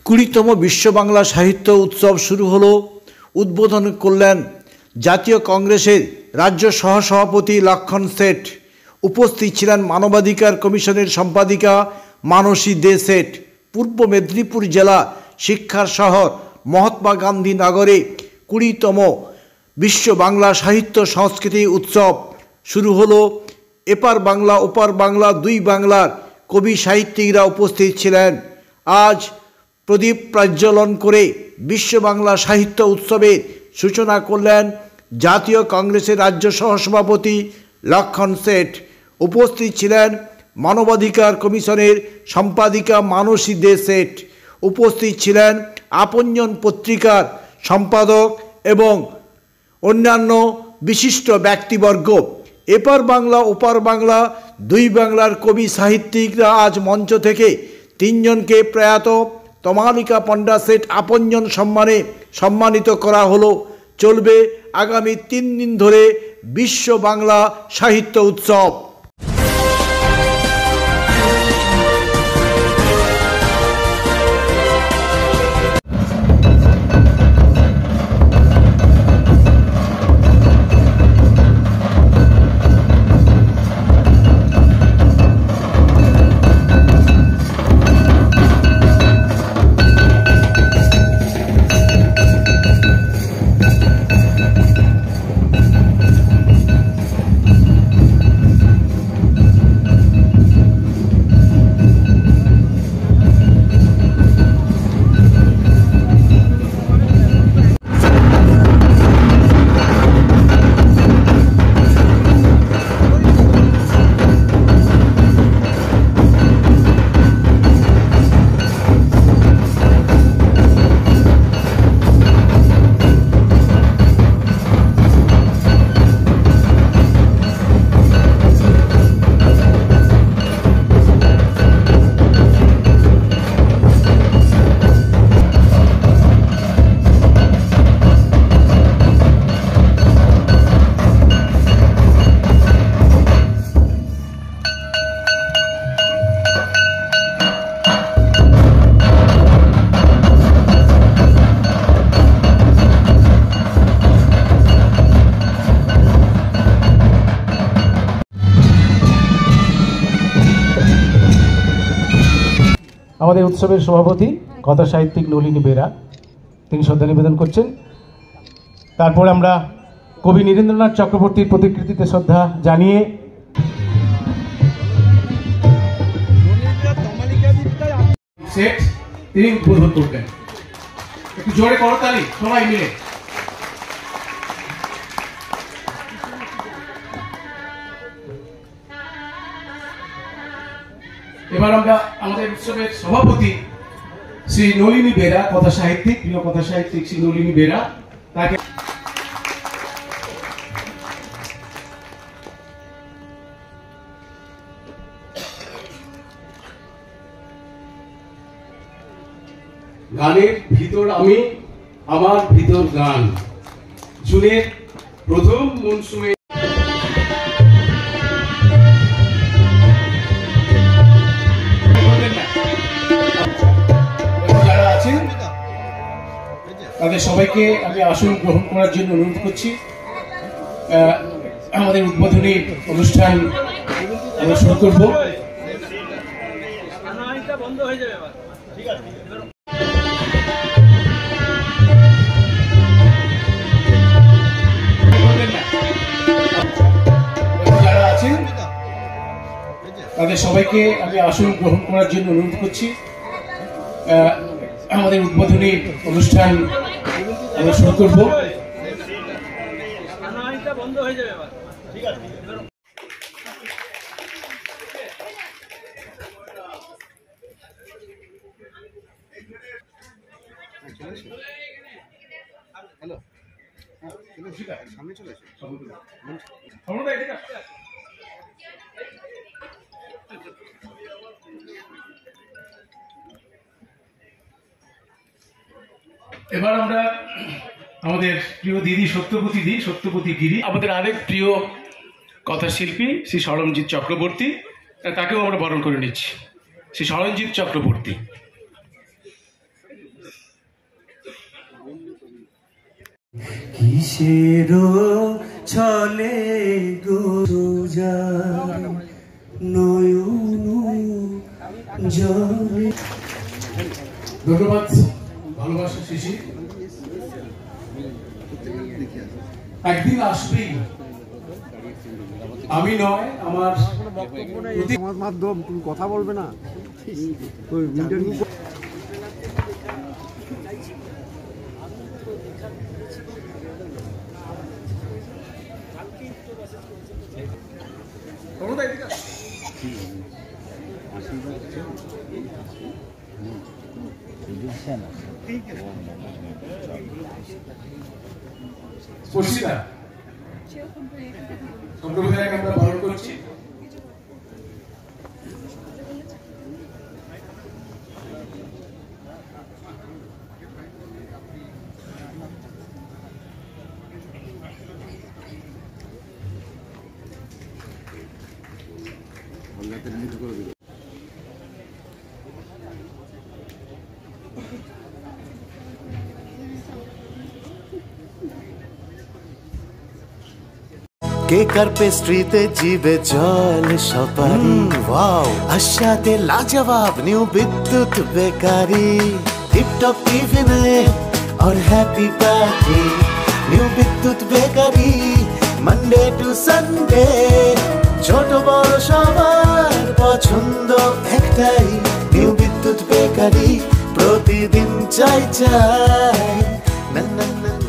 20তম বিশ্ব বাংলা সাহিত্য উৎসব শুরু হলো। উদ্বোধন করলেন জাতীয় কংগ্রেসের রাজ্য সহসভাপতি লক্ষণ শেঠ। উপস্থিত ছিলেন মানবাধিকার কমিশনের সম্পাদিকা মানসী দে শেঠ। পূর্ব মেদিনীপুর জেলা শিক্ষার শহর মহাত্মা গান্ধী নগরে 20তম বিশ্ব বাংলা সাহিত্য সংস্কৃতি উৎসব শুরু হলো। এপার বাংলা ওপার বাংলা দুই বাংলার কবি সাহিত্যিকরা উপস্থিত ছিলেন। আজ প্রদীপ প্রজ্বলন করে বিশ্ব বাংলা সাহিত্য উৎসবের সূচনা করলেন জাতীয় কংগ্রেসের রাজ্য সহসভাপতি লক্ষণ শেঠ। উপস্থিত ছিলেন মানবাধিকার কমিশনের সম্পাদিকা মানসী দে শেঠ। উপস্থিত ছিলেন আপনজন পত্রিকার সম্পাদক এবং অন্যান্য বিশিষ্ট ব্যক্তিবর্গ। এপার বাংলা ওপার বাংলা দুই বাংলার কবি সাহিত্যিকরা আজ মঞ্চ থেকে 3 জনকে প্রয়াত তমালিকা পণ্ডা শেঠ আপনজন সম্মানে সম্মানিত করা হলো। চলবে আগামী 3 দিন ধরে বিশ্ব বাংলা সাহিত্য উৎসব। আমাদের উৎসবের সভাপতি কথা সাহিত্যিক নলিনী বেরা তিনি শ্রদ্ধা নিবেদন করছেন। তারপর আমরা কবি নীরেন্দ্রনাথ চক্রবর্তীর প্রতিকৃতিতে শ্রদ্ধা জানিয়ে তিনি উদ্বোধন করবেন। একটু জোরে করতালি সবাই মিলে। এবার আমরা আমাদের উৎসবের সভাপতি শ্রী নলিনী বেরা কথা সাহিত্যিক প্রিয় কথা সাহিত্যিক শ্রী নলিনী বেরা তাকে গানের ভিতর আমি আমার ভিতর গান জুনের প্রথম মৌসুমে তাদের সবাইকে আমি আসন গ্রহণ করার জন্য অনুরোধ করছি। আমাদের উদ্বোধনী অনুষ্ঠান আমরা শুরু করব। যারা আছেন তাদের সবাইকে আমি আসন গ্রহণ করার জন্য অনুরোধ করছি। আমাদের উদ্বোধনী অনুষ্ঠান আমরা শুরু করব। সামনে চলে আসে। এবার আমরা আমাদের প্রিয় দিদি সত্যপতি গিরি, আমাদের আরেক প্রিয় কথাশিল্পী শ্রী সরঞ্জিৎ চক্রবর্তী, তাকেও আমরা বরণ করে নিচ্ছি। শ্রী সরঞ্জিৎ চক্রবর্তী। কিসেরও ছলে গোজা নয়ন জলে। ধন্যবাদ ভালোবাসা শিশি। একদিন আসবেই, আমি নয় আমার মাধ্যম, তুমি কথা বলবে না ইন্টারভিউ। আমরা পালন করছি। কেক আর পেস্ট্রিতে জিবে জল সপারি, ওয়াও আশাতে লাজবাব নিউ বিদ্যুৎ বেকারি, টিপটপ টিফিনে और हैप्पी पार्टी নিউ বিদ্যুৎ বেকারি, মানডে টু সানডে ছোট বড় সবার পছন্দ একটাই, নিউ বিদ্যুৎ বেকারি প্রতিদিন চাই চাই না না না।